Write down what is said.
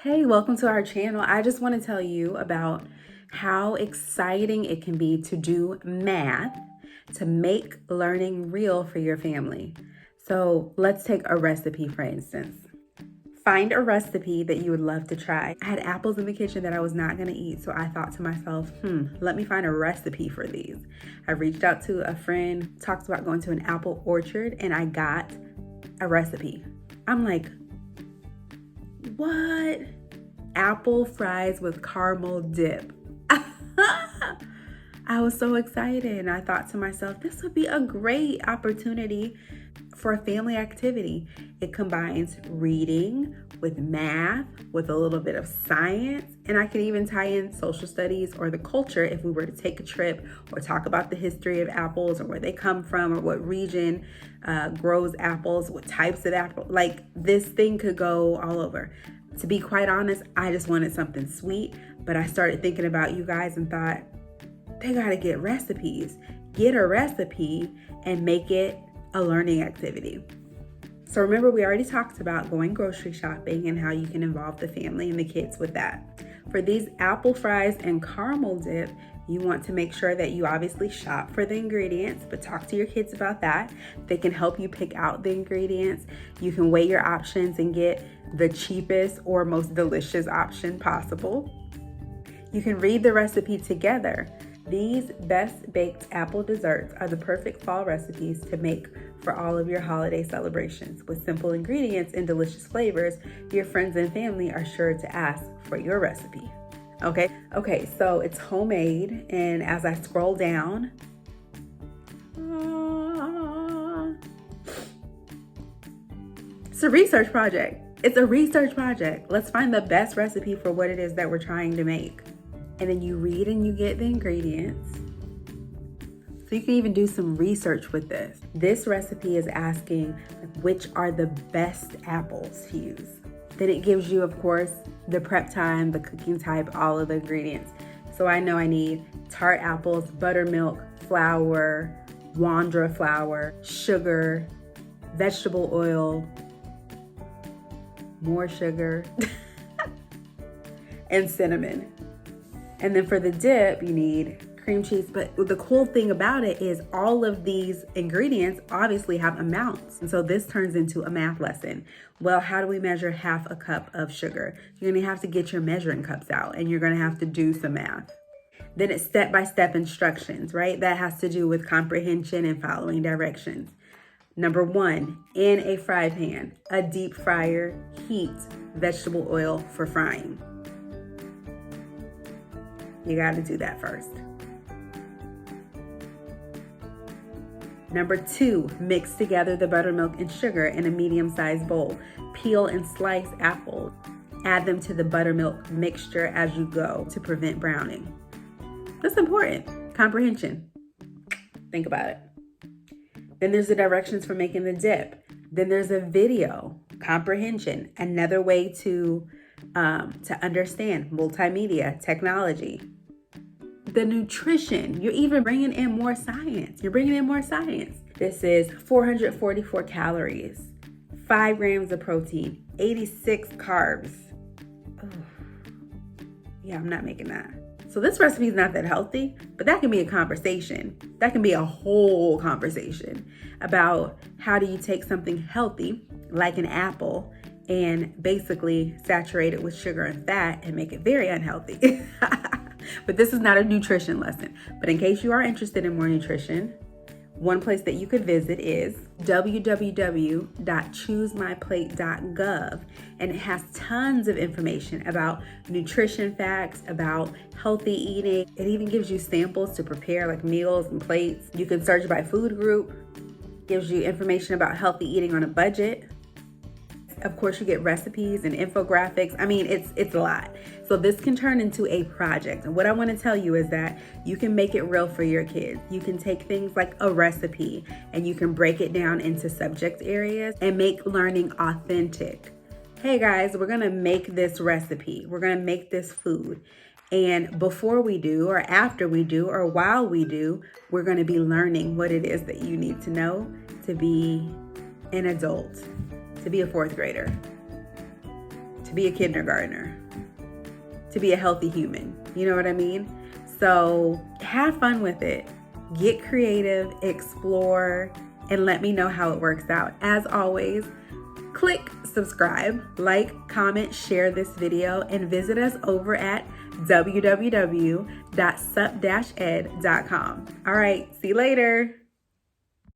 Hey, welcome to our channel. I just want to tell you about how exciting it can be to do math to make learning real for your family. So let's take a recipe, for instance. Find a recipe that you would love to try. I had apples in the kitchen that I was not going to eat, so I thought to myself, let me find a recipe for these. I reached out to a friend, talked about going to an apple orchard, and I got a recipe. I'm like, what? Apple fries with caramel dip. I was so excited, and I thought to myself, this would be a great opportunity for a family activity. It combines reading with math, with a little bit of science, and I can even tie in social studies or the culture if we were to take a trip or talk about the history of apples or where they come from or what region grows apples, what types of apples. Like, this thing could go all over. To be quite honest, I just wanted something sweet, but I started thinking about you guys and thought, they gotta get recipes. Get a recipe and make it a learning activity. So remember, we already talked about going grocery shopping and how you can involve the family and the kids with that. For these apple fries and caramel dip, you want to make sure that you obviously shop for the ingredients, but talk to your kids about that. They can help you pick out the ingredients. You can weigh your options and get the cheapest or most delicious option possible. You can read the recipe together. These best baked apple desserts are the perfect fall recipes to make for all of your holiday celebrations. With simple ingredients and delicious flavors, your friends and family are sure to ask for your recipe. Okay, so it's homemade, and as I scroll down, it's a research project. Let's find the best recipe for what it is that we're trying to make. And then you read and you get the ingredients. So you can even do some research with this. This recipe is asking which are the best apples to use. Then it gives you, of course, the prep time, the cooking type, all of the ingredients. So I know I need tart apples, buttermilk, flour, Wandra flour, sugar, vegetable oil, more sugar, and cinnamon. And then for the dip, you need cream cheese. But the cool thing about it is all of these ingredients obviously have amounts. And so this turns into a math lesson. Well, how do we measure half a cup of sugar? You're gonna have to get your measuring cups out and you're gonna have to do some math. Then it's step-by-step instructions, right? That has to do with comprehension and following directions. Number 1, in a fry pan, a deep fryer, heat vegetable oil for frying. You got to do that first. Number 2, mix together the buttermilk and sugar in a medium-sized bowl. Peel and slice apples. Add them to the buttermilk mixture as you go to prevent browning. That's important. Comprehension. Think about it. Then there's the directions for making the dip. Then there's a video. Comprehension. Another way to understand multimedia, technology. The nutrition, you're even bringing in more science. This is 444 calories, 5 grams of protein, 86 carbs. Oh, yeah, I'm not making that. So this recipe is not that healthy, but that can be a conversation. That can be a whole conversation about how do you take something healthy, like an apple, and basically saturate it with sugar and fat and make it very unhealthy. But this is not a nutrition lesson. But in case you are interested in more nutrition, one place that you could visit is www.ChooseMyPlate.gov, and it has tons of information about nutrition facts, about healthy eating. It even gives you samples to prepare like meals and plates. You can search by food group, gives you information about healthy eating on a budget. Of course, you get recipes and infographics. I mean, it's a lot. So this can turn into a project. And what I want to tell you is that you can make it real for your kids. You can take things like a recipe and you can break it down into subject areas and make learning authentic. Hey guys, we're going to make this recipe. We're going to make this food. And before we do, or after we do, or while we do, we're going to be learning what it is that you need to know to be an adult, to be a 4th grader. to be a kindergartner, to be a healthy human. You know what I mean? So have fun with it. Get creative, explore, and let me know how it works out. As always, click subscribe, like, comment, share this video, and visit us over at www.sup-ed.com. All right, see you later.